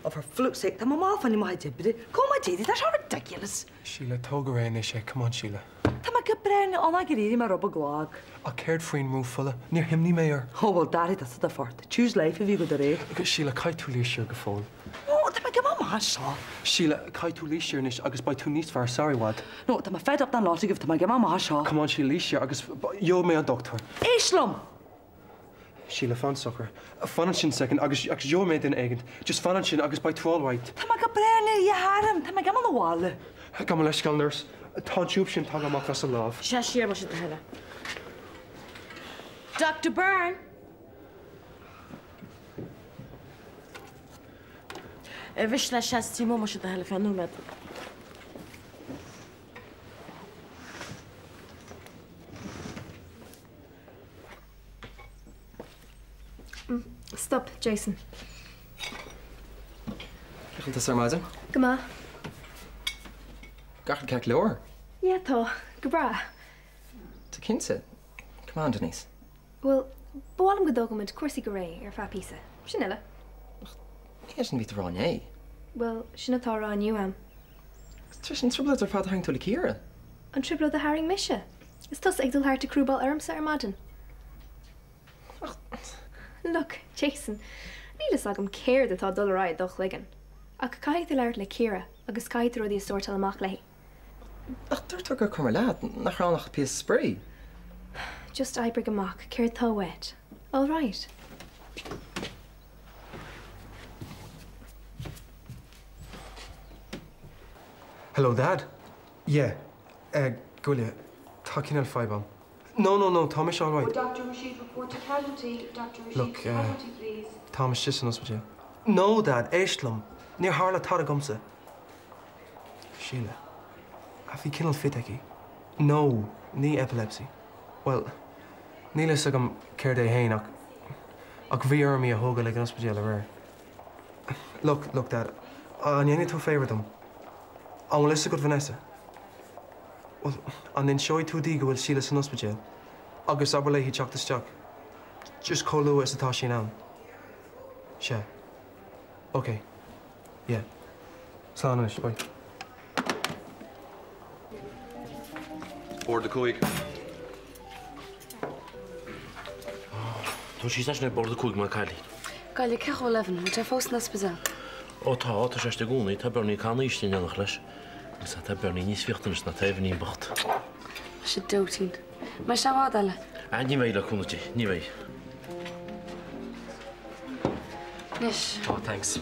Oh, for flukes sake, I'm off on my deputy. Come my daddy, that's how ridiculous. Sheila, Togaran is come on, Sheila. Tama Gabren, all I get in my rubber glog. I cared for in move fulla, near him, ni mayor. Oh, well, daddy, that's the fort. Choose life if you go to read. Sheila, kai tu leisure gefol. Oh, Tama Gamma, saw. Sheila, kai tu leisure nish, agus by two niece for sorry what? No, Tama fed up than lot to give to my Gamma, saw. Come on, Sheila, leisure, agus yo me a doctor. Islam! Sheila, fan sucker. Financing second, agus yo made an agent. Just financing, agus by 12 right. Tama Gabren, you had him. Tama Gamma the wall. Come on, let's go, nurse. Tajubshin Tagamak as a love. Shashir was at the hella. Dr. Byrne. Vishla Shastimo was at the hella for no matter. Stop, Jason. Kijk het er Come on. Kijk lower. Yeah, though. Gabra. To Kinsa. Come on, Denise. Well, Boalum Godogum Corsi Gray or Fa Pisa. Chanella. He isn't with the wrong eh? Well, Shinatara on you am. Trishan Tribblers are father hang to Likira. On Tribble the Haring Misha. It's thus Igdal Hart to Crewball Ermsa Armadin. Look, Jason. Needless agam care that thought Dullerai doch ligan. A kai the lart Likira, agus kai through the sort of machlay. Ach, daar toch ook maar laat. Nach raal nog piece spray. Just I bring a mock, cared tho wet. All right. Hello, Dad. Yeah. Gulia, talking on five. No, Thomas, all right. Would Dr. Rashid report to casualty? Dr. Rashid, Look, casualty, please. Thomas, just in us with you. No, Dad, Eistlum. Near Harla Taragumsa. Sheila. Have you killed Fiteki? No, ni epilepsy. Well, Neela sagam Kerde Hain, Ak veer me a hoga like an hospital rare. Look, Dad. I need to favor them. I will listen to Vanessa. Well, and then show you 2D will Sheila in hospital. August Aberley he chucked the stock. Just call Lewis to Tashi now. Sure. Okay. Yeah. Slanish, bye. Or the Coig. Toen she's not board the Coig, my Kylie. Kylie, kech 11, which I forced nas bizarre. Oh, ta, ta, she's the goon, it, Bernie can't eat in the English. Is that Bernie is 15 is not even in bocht. I should do it. My shawadala. And you may look on it, anyway. Nish. Oh, thanks.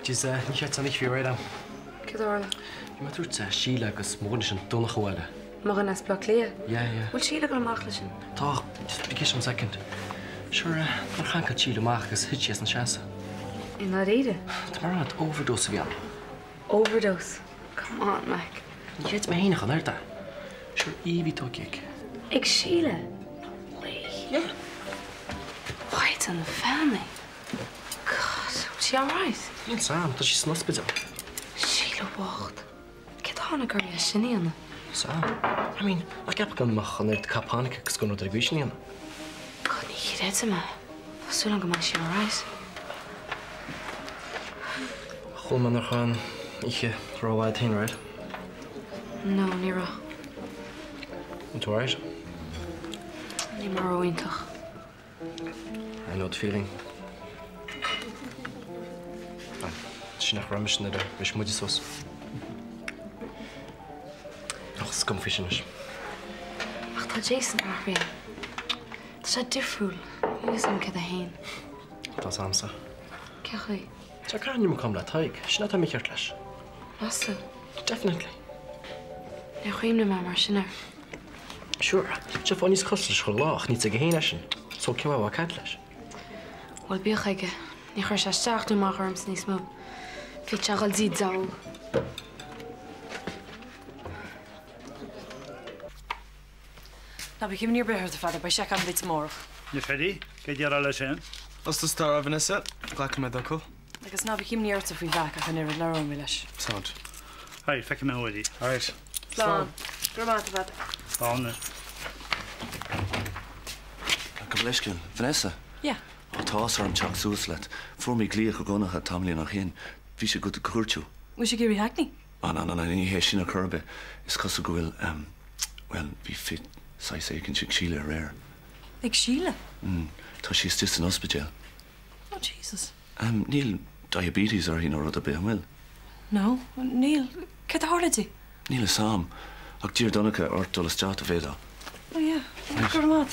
Just, you had something for you right now. Kedorla. You might have to Sheila because more than done a while. Morganas block clear. Yeah. Will Sheila go machlichen? Toch, just because 1 second. Sure, we gaan het Sheila maken als hitjes en chance. In that either. Tomorrow at overdose again. Overdose. Come on, Mac. Je hebt me heen gaan, hè? Sure, Evie toch ik. Ik Sheila. Lee. Yeah. White in the family. God, was she alright? Niet Sam, dat is not bizar. Sheila wacht. Get on a girl, Shaniana. Sam, I mean, ik heb gaan maken naar de kapanik, ik kon naar de vision in. God, niet dat me. So long am I she alright? Gewoon maar nog gaan. Ik roll uit heen, right? No, Nero. It's alright. Niet meer roeien toch? I know the feeling. Als je nog ramisch naar de beschmutjes was. Nog scumfischen is. Ach, dat Jason maar weer. Dat is uit different. Je is hem kada heen. Dat is Amsa. Kijk hoe. Zo kan je me komen laten kijken. Je net aan mij hertlas. Was dat? Definitely. Ja, goeie me maar, Shana. Sure. Je van iets kostelijk gelach, niet te geheen is. Zo kan wel wat katlas. Wel bij kijken. Ik ga je sterk doen, maar arms niet meer. Vind je al ziet zo. Nou, we gaan hier bij haar te vader, bij check aan dit morgen. Je Freddy, kijk je er alles in? Als de star Vanessa, klaar met dat cool. Ik is nou we gaan hier te veel vaak, ik ga neer naar een willes. Sound. Hey, fik me hoe die. Alright. Plan. Probeer te vader. Plan. Kableskin, Vanessa. Ja. Wat was er aan Chuck Soeslet? Voor mij klier gegonnen had Tamlin nog in. bhí sé go cuairteú. Mu sé géirí hackney? No, ní hé sin a churbe. Is cos go bhfuil, well, bhí fit, sa sé cinn sig síle réir. Ag síle? Tá sí stis an hospital. Oh, Jesus. Níl diabetes ar hín ó rud a be bhfuil. No, Neil, ce a hálatí? Níl is sam, ach dír donnacha ort dolas teat a bhéda. Oh, yeah, gur mad.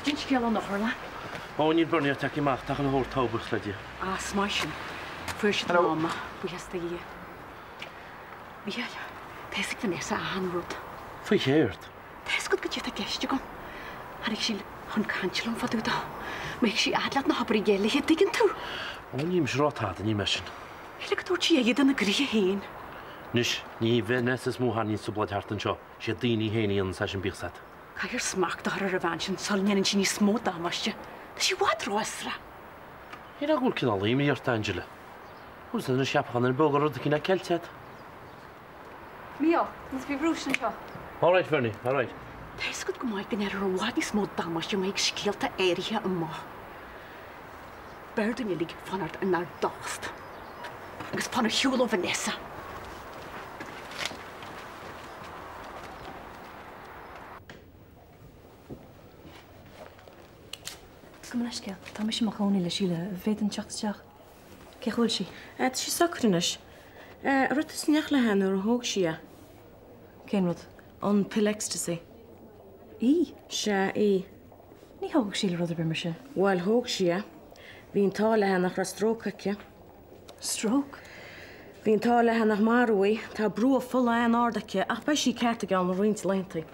Dyn sgil o'n ochr la? O, ni'n brynu at ac i mach, dach yn hwr tawbwch ledi. A, smaisyn. Fyrst yn oma, bwyas dy i. Fiel, tesig fy nesa a hanrwyd. Fwy heird. Tesgwyd gyda gestio gom. Han eich sy'n hwn cancel o'n fadw da. Mae eich sy'n adlad na habri geli hyd digyn tŵ. O, ni'n msrot had yn i mesyn. Hyle gydw'r ti eid yn y gri hen. Nish, ni fe nes ys mwhan ni'n sublad hart yn sio. Si a dyn i hen i yn sasyn bichsad. Cael smac da ar y refansyn, solnian yn sy'n i smod da masio. Da si wad roesra. Hyn a gwr cyn oli mi ort Angela. Wrth yn y siap chan yn bwgor o'r cyn a celtiad. Mio, nes fi brwys yn sio. All right, Fernie, all right. Tesgwyd gymryd gan ar y wad i smod da masio mae eich sgil ta eria yma. Berd yn ilig fanart yn ar dost. Agus pan y hiwl o Vanessa. Gymryd tá mis mo chóní le síle, féad an teach. Ce chhfuil si? Sí sacranis. Rutas neach le hen ar hóg si. Cén rud? An pill ecstasy. Í? Se í. Ní hóg síle rud a bimmer se? Well, hóg si. Bhín tá le hen nach ra stroke aici. Stroke? Bhín tá le hen nach marúi, tá brú a fulla an ardaici, ach bei sí certe gan roint leinti.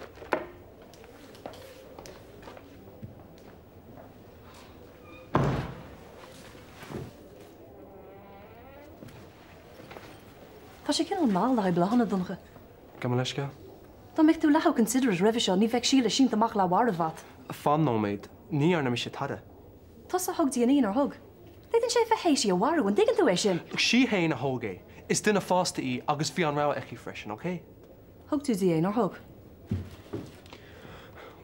Tá sé cin mal na blahanna doncha. Gamaleska? Tá meich tú lecha consider as revisio, ní feic síle sin amach le war a vat. Fan no, maid. Ní ar na mi sé tada. Tá sa hog DNA ar hog. Déidir sé fe héisi a waru an digan tú é sin. Si hain a hógé. Is duna fásta í agus fi an rá echi freisin, okay? Hog tú DNA ar hog?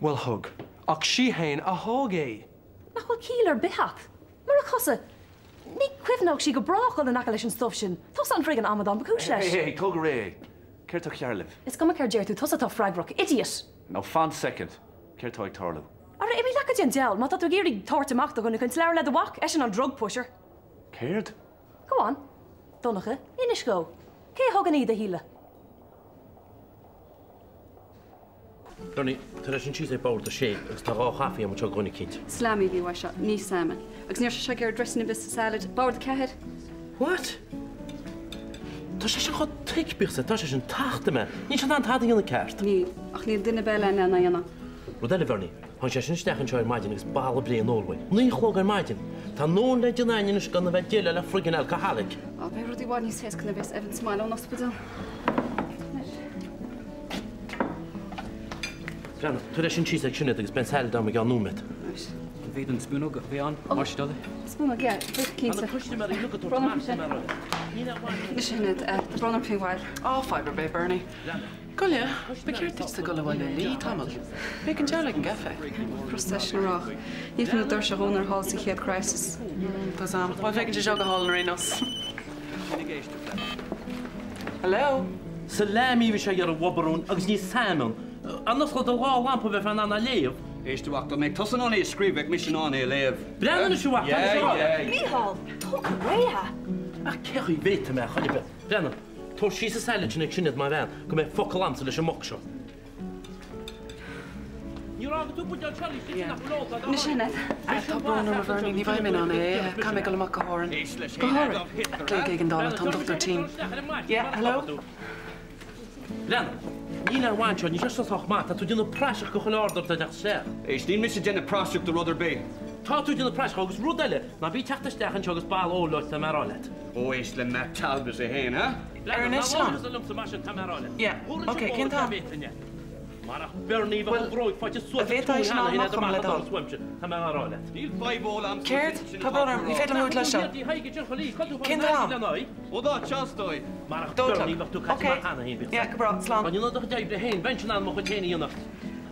Well, hug. Ach si hain a hógé. Nach bhfuil cíl ar bihat. Mar a chosa. Ní cuimhnág sí go brachil na naca leis an stuff sin. Tás an frigan amadan bacúis leis. Hey, tug a ré. Ceir tú chearlih? Is go ceir déir tú tosa tá Freibrach, idiot. No, fan second. Ceir tú ag tarlú. Ar imi lecha dín deal, má tú géirí tartamach do gona chun leir le a wach, eis an drug pusher. Céird? Go on. Donacha, inis go. Cé hogan iad a híle? Bernie, tá leis an tíos é bawr da sé, agus tá rá chafi am teo gona cint. Slammy bhí wa seo, ní salmon. Agus níor se gur dressing bis salad, bawr de cehead. What? Tá sé sin chod tricbirsa, tá sé sin tachta me. Ní sin an tadig yn y cart. Ní, ach ní dynna bela yna na yna. Rodeli Bernie, han sé sin stechan seoir maidin agus bala bli an olwai. Ní chlog ar maidin. Tá nôn le dynain ynys gan na fe dile le friggin alcoholic. O, be rwyd i wad ní ses cynna bes Evan Smile o'n hospital. Grana, tú leis sin tíos ag sinne agus ben sail dam ag an númid. Bhíad an spúna bhí an, mar stóla? Spúna, ge, beth cínta. Bronam fin. Ní sinned, bronam fin wair. Oh, fibre bay, Bernie. Golia, be ceir dit sa gola bhaile lí tamil. Be can tear an gafe. Procession rach. Ní fin dur se hónar hall sa chéad crisis. Tás am, bhaid fecinn te seog a hall na rénos. Hello? Sa lemi vi sé ar a wobarún agus ní salmon. An nascol do gá lampa bheith an anna léamh. Éistú achta méid tosan an é scríbh mis sin an é léamh. Brennan is siúach. Míhall, tóg a réha. A cechu bhéta me chuide be. Brennan, tór sí sa saile sin ag sinned má bhean, go mé focail amsa leis an moc seo. Ní rága tú buid an chali sí nach blóta. Ní sinned. Tá bron ar bharni, ní bhaid min an é, ca me go amach go háran. Go háran? Glé ag an dála tan Dr. Team. Yeah, hello? Brennan, ní ar bhainteo, ní sé soch mát, a tú dínú práiseach go chuláardar da deach sé. Éis ní mis dénne práiseach do rudder bé. Tá tú dínú práiseach agus rúdaile, na bhí teachtaisteach an segus ball óláit na marálet. Ó, éis le me talbas é héin, ha? Ar an Islam? Ja, Yeah, okay, cén tá? Marach Bernie van Broek vat je soort weet hij snel nog om let op. Hem aan rolen. Níl 5 ólam. Keert, ta brother, ní féidir múid leis seo. Cin rá? Ó dá teastóid. Marach Bernie wat tú cad mar hana hín. Ja, go bra, slán. Kan je nog deib de heen, bench aan mo chéine hína.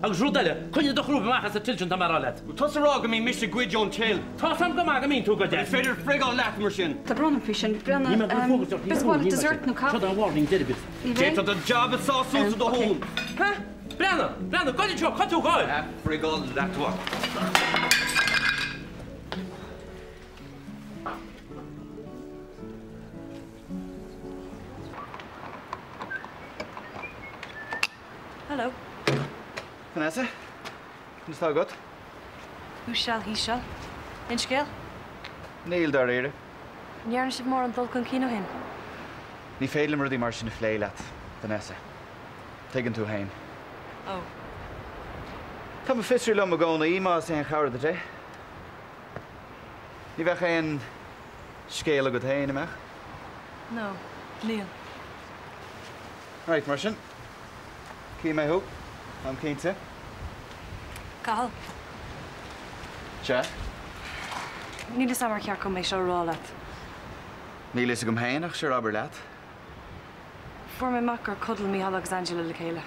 Agus rúdile, chun do chrúb machchas a tiltin tam mar let. Tá a rága mí mis Guid John Till. Tá sam go mag mín tú go de. Féidir friá leat mar sin. Tá brona fi sin brena bisháil dessert nó cap. Tá warning did bit. Té tá job at sáú do hón. Ha? Brenna, go jo, cut tú go. Friá leatwa. Hello. Vanessa, is that good? Who shall he shall? In scale? Neil daar eerder. Njarn sib mór an dul chun cíno hin. Ní féile mar dí mar sin na phlé leat, Vanessa. Tegan tú hain. Oh. Tá ma fisriú lom a gcóna ímá sé an chawr da dé. Ní bheith éon scéal a go hain amach? No, Neil. Right, mar sin. Cí mé hú, am cínte. Cathal. Se? Níl is amar cear chum mé seo rá leat. Níl is a gom hainach se aber leat. Fuair mé mac gur cudal Mícheál agus Angela le chéile.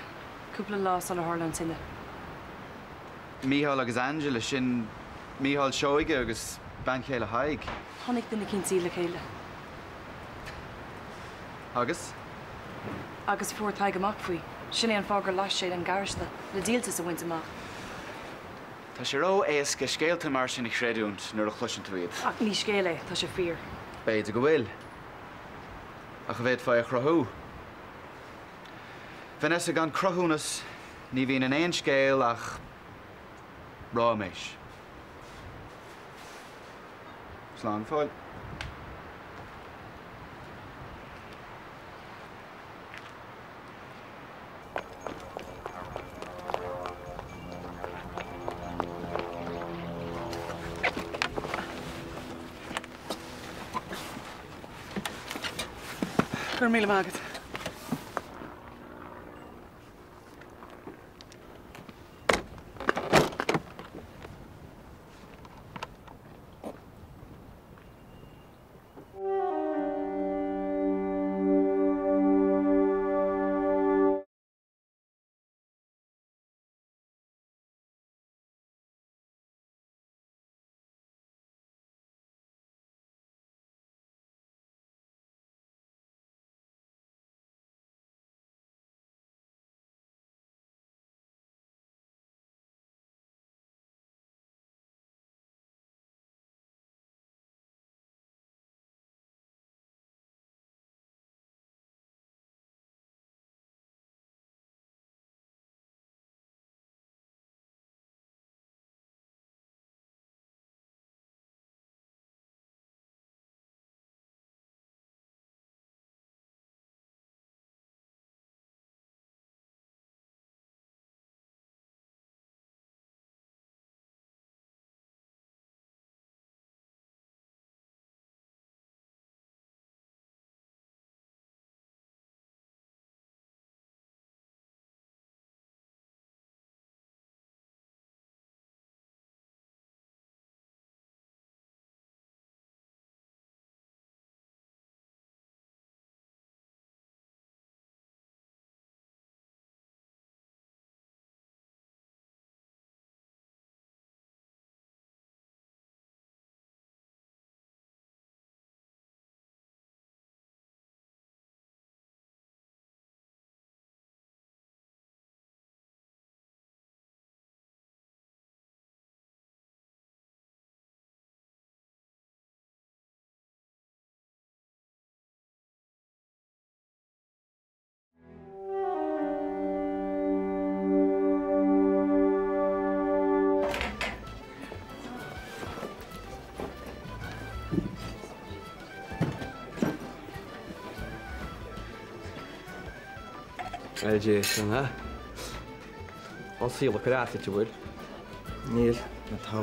Cúpla lá sal a Harlan sinne. Mícheál agus Angela sin Mícheál seoige agus ban chéile haig. Tháinig duna cinnsaí le chéile. Agus? Agus fuair taig amach faoi. Sinné an fágur leis sé an gariste, le díaltas a bhaint amach. Tá sé ró éas go scéalta mar sin i chréúnt nuair a chluisin tú iad. Ach ní scéala, tá sé fíor. Béide go bhfuil. A go bhéad fá a chrothú. Vanessa gan crothúnas, ní bhíon an éon scéal ach ráméis. Slán fáil. Gur míle mágad. Jason, ha? An síl karate te bhfuil. Níl na tá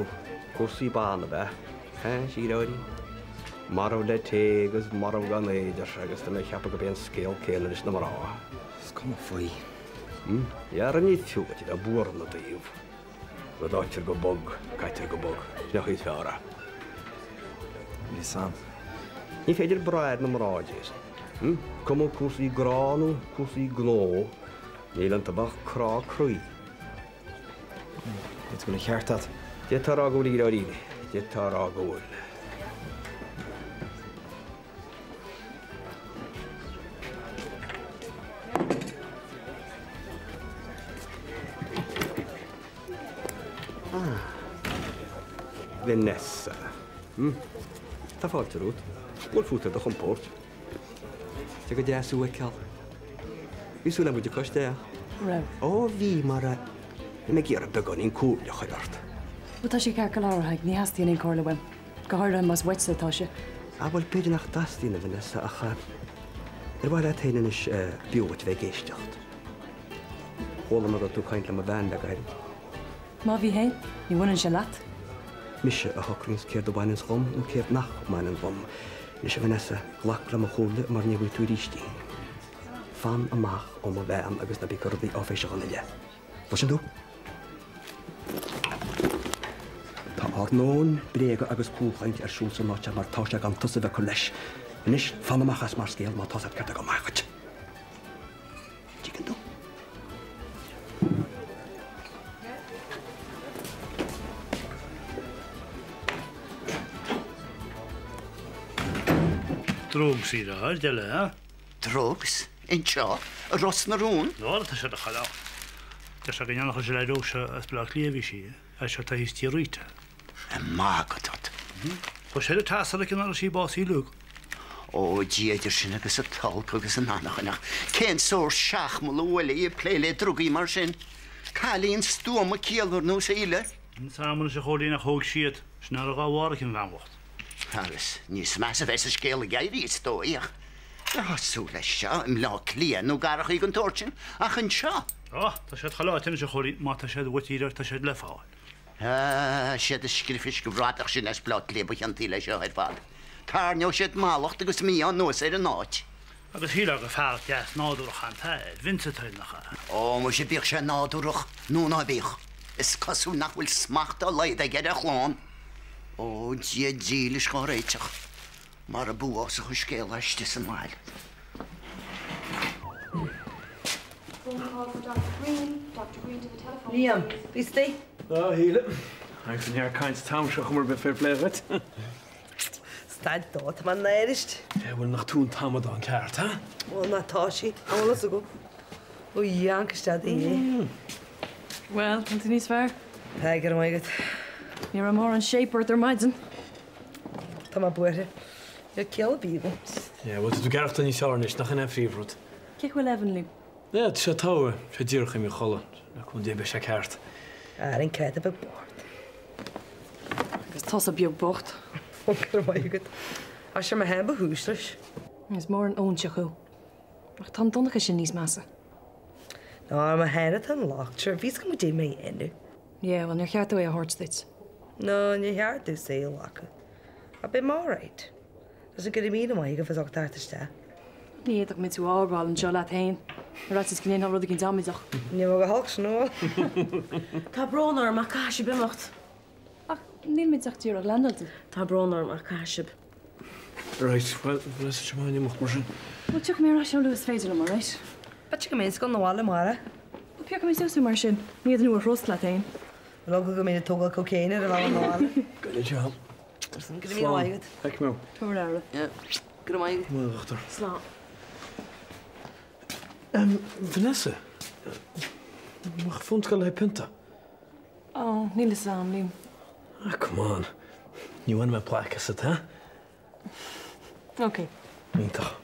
cuasaí bána be. Sí ráí. Mar le té agus mar gan éidir agus na cheappa go bíon scéal céile is na marrá. Come faoi. Iar yn eithio wedi da bwr yn y dyf. Roedd o'r go bog, caetir go bog. Snach eith fawr. Ni Sam. Ni ffedir braed na mraidys. Cwmw cwrs i granw, cwrs i gno. Ni'n yn tabach cra crwy. Dit gwneud cheartad. Dit tar agwl i gyda'r un. Dit tar agwl. Vanessa. Ta ffordd ti rwyd. Wel ffwtad o'ch yn port. Ti gyda iesu e cael. Fi sŵn am wedi cos dea. Rew. O fi mae'r... Mae gyr y bygon i'n cwl o'ch o'i art. Wel ta si cael cael awr haig, ni hasti yn ein corle wen. Gyhoedd yn mas wetsa ta si. A wel byd yn ach dasti yna Vanessa ach a... wael at hyn yn ys biwyd fe geisdiacht. Chol yma ddod dwi'n cael am y fan da gael. Ma fi hein, ni wyn yn sialat. Misje a hokrings keer de wan in schom en keer nach op mijn rom. Nisje Vanessa, glak la me goede, maar niet weer toeristi. Van a mag om a wam agus na bikor di official aan je. Wat je doe? Ta arnoon brege agus koelgeint schulse notja maar tausja gan tussen we college. Nis van a magas maar skeel maar tas het kata go magat. Drogs i dar, dyle, ha? Drogs? In tja? Ros na rŵn? No, ta siad achal awr. Ta siad gynnan achos ylai rwsa as blach lefi si, a siad ta histi rwyta. Y magodod. So siad y tas ar y gynnar si bos i lwg. O, diedr sy'n agos y tolc agos yn anach yna. Cen sôr siach mwl o weli i pleile drwgi mar sy'n. Cael un stwm y cielwr nhw sy'n eile. Yn samon ys y chodi na chog siad, sy'n ar y gawar ac yn fanwacht. Harris, nis mas y fes y sgel y gair i stoi ach. O, sŵle sio, ymla clien nhw garach i gyntorchin, ach yn sio. O, ta siad chalat yn ys y chodi, ma ta siad wytirar, ta siad lefawl. Siad ysgrifis gyfradach sy'n esblot lebwch yn tila sio hyd fad. Tarnio siad maloch agos mi o'n nos er y noch. Agos hilag y ffart jas nodwrch an taid, vincent hyn nach. O, mwys i bych siad nodwrch, nŵn o bych. Ysgosw nach wyl smacht o leid ag edrych lôn. O, diedil is gewoon reitach. Maar een boe als een gescheel als het is een maal. Liam, is die? Oh, hele. Ik vind hier keins taamsje om er bij verblijft. Staat dat, man, neerst. Ja, wil nog toen tamen dan kaart, hè? Wel, Natasha, alles zo goed. O, jank staat hier. Wel, want het niet zwaar. Kijk er maar goed. You're more in shape or they're midden. Tá má buire. Je kill bíbe. Ja, wat du garft niet zo is, nog een favorite. Kijk wel even lief. Ja, het is touwen. Je dier geen meer gollen. Dan komt die bij zijn kaart. Ja, een kite op boord. Dus tas op je bocht. Onker maar goed. Als je me hebben hoesters. Is more een oontje goed. Maar dan donderdag is je niet massa. Nou, maar hij het een lachtje. Wie is moet je mee in? Ja, wanneer gaat het je hart steeds? Nou, je hart dus heel lachen. Ik ben alright. Dus ik heb me maar even verzocht daar te staan. Nee, dat met zo'n oorbal en zo laat heen. Maar dat is geen al wat ik in samen zag. Je mag ook snel. Ta bronor ma kashib macht. Ach, nee met zegt hier landelt. Ta bronor ma kashib. Right, well, let's just mind you mocht maar zijn. Wat check meer als je Louis Faisal maar right. Wat je mensen kan nou allemaal. Op je kan je zo maar zijn. Niet een rost laat heen. Logo go met togal cocaine er allemaal. Good job. Dat is een keer meer laag. Kijk maar. Kom daar. Ja. Kom maar. Mooi achter. Slaap. Vanessa. Maar vond je punten? Oh, niet de samen. Ah, come on. Je want me plakken zit, hè? Oké. Niet toch.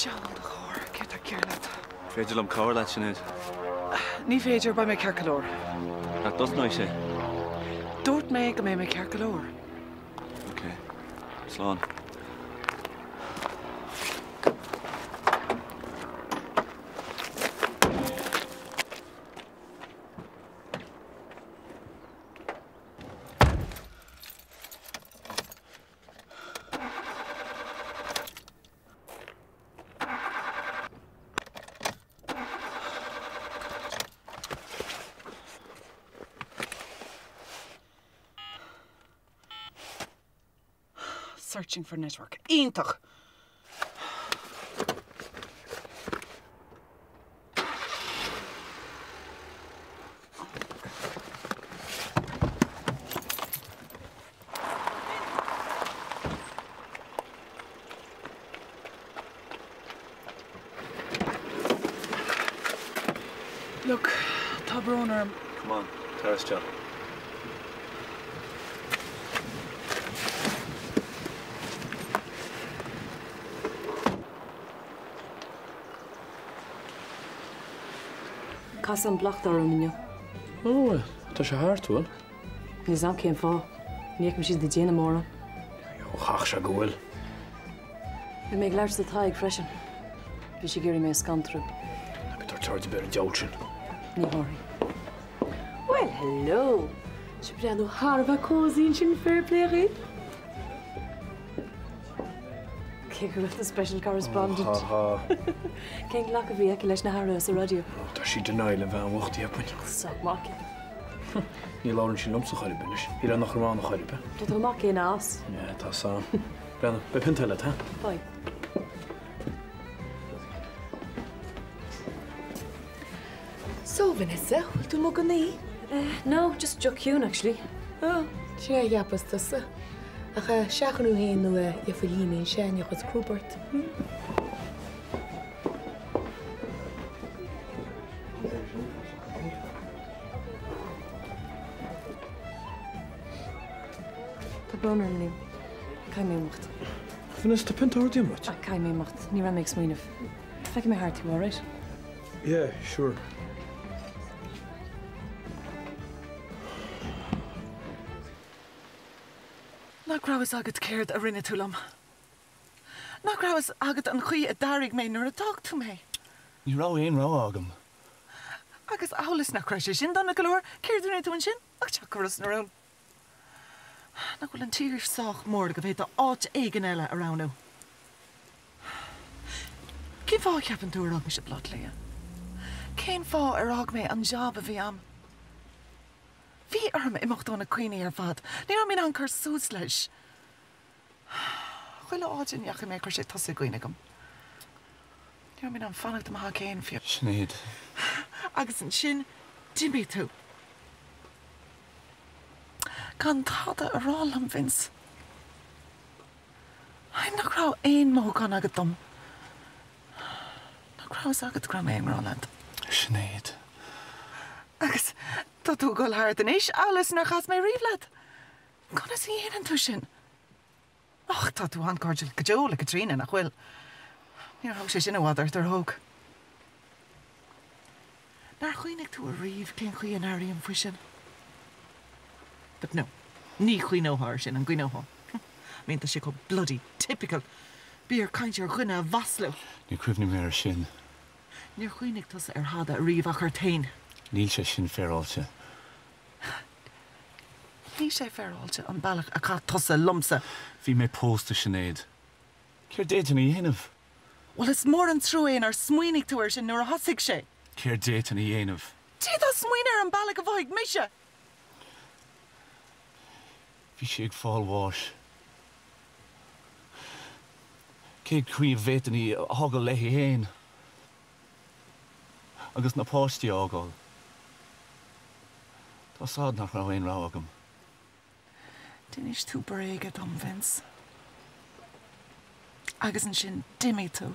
Sean de chóir, ceart ar cearlat. Féidir am cáir leat sinnéad. Ní féidir ba mé cearcalóir. Ach dos ná sé. Dúirt mé go mé cearcalóir. Ok. Slán. Searching for network. Iontach. Look, tá Broner. Come on, Terrace John. Cas an blachtar minne. Oh, tá sé háartúil? Nís am céim fá. Níag si de déana móra. Jo, chach se gohfuil. Bhí mé leir sa taig freisin. Bhí sé géirí mé scantru. Na bit tuairte be an deilsin. Ní háirí. Well, hello. Si breanú Harbh cósín sin fair play ri? Cé go bhfuil special correspondent. Cén lech a bhí ag leis na Harbh sa radio. Tá sí denáil le bheith an bhachtaí apain. Sag máci. Ní lárann sin lumsa chaile binis. Í le nach román chaile be. Tá tá máci in ás. Ja, tá sam. Brenna, be pinteile, ha? Fine. So, Vanessa, will tú mo gani? No, just Joe Kuhn, actually. Oh, siya yapas tasa. Aka siachanú héin nu yafalín sian yachas Krubert. Tá Broner ní. Cai mé mocht. Vanessa, tá pinteoir diamut? Cai mé mocht. Ní ra méid smuoineh. Feici mé háirtí, all right? Yeah, sure. Nach raibh agat céird a rinne túlam. Nach raibh agat an chuí a darig mé nuair a dag tú mé. Ní rá éon rá agam. Agus álas nach raibh sé sin donna golóir, céird rinne tú an sin, ach teachras na rún. Nach bhfuil an tíir sách mór go bhéad áit éigen eile aránú. Cén fá ceapan tú ar ag me se blad lia? Cén fá ar ag mé an job a bhí am? Bhí arm imachtána cuioine ar fad, ní ar mín an chur sús leis. Chuile áidin neacha mé chu sé tosa cuioine gom. Ní ar mín an fannacht am céin fiú. Sinead. Agus an sin, dimí tú. Gan táda a rálam, Vince. Haim nach rá éon mó gan agad dom. Nach rá agad gram éon rálad. Sinead. Agus, tá tú go leir den is, alles nach chas mé riomhlad. Gona sí héan tú sin. Ach, tá tú an cordil go le Katrina nach bhfuil. Níor thug sé sin bhádar tar thug. Nar chuoinnig tú a riomh cén chuí an airí an fuisin. But no, ní chuí nóthir sin an gcuineóá. Mínta sé go bloody typical. Bíar caint ar chuine a bhaslú. Ní cuimhní mé ar sin. Níor chuoinnig tusa ar hada a riomh a chuir tain. Níl sé sin féráilte. Ní sé féráilte an bailach a cá tusa lumsa. Bhí mé pósta Sinead. Céir déitina í dhéanamh. Well, is mór an trúin ar smuoinnig tú ar sin nuair a thosaigh sé. Céir déitina í dhéanamh. Tíad a smuoine ar an bailach a bhaig mise. Bhí sé ag fáil bháis. Céad chuí bhétaní ágal leithí héin. Agus na páistí ágáil. Tá sád nach rá éon rá agam. Dinis tú bréige dom, Vince. Agus an sin dimí tú.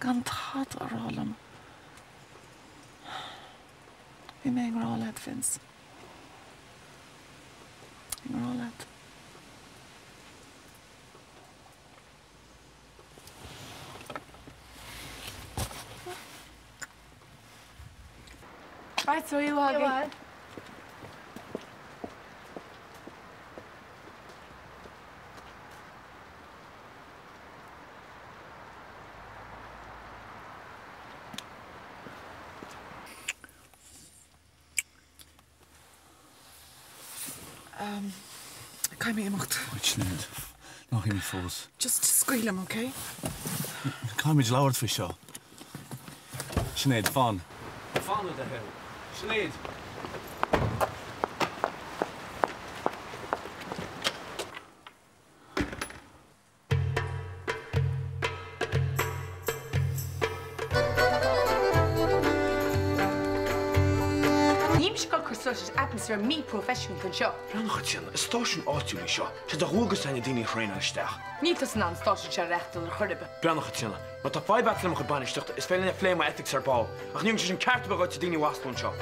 Gan tád a rálam. Bhí mé an rálad, Vince. An rálad. Right, so you are. Kan me iemand? Wat niet. Nog in mijn voet. Just squeal him, okay? Kan me lauwerd voor jou. Sinead, van. Van de hel. Sinead. Atmosphere me profession can show. Ranachatjan, is station outjuli show. Zit de hoogste zijn dini frein aan stag. Niet als een station zijn recht onder gurbe. Ranachatjan, maar dat vijf batslim gebanished is veel in flame ethics erbouw. Ach nu is een kaart bij wat dini was doen show.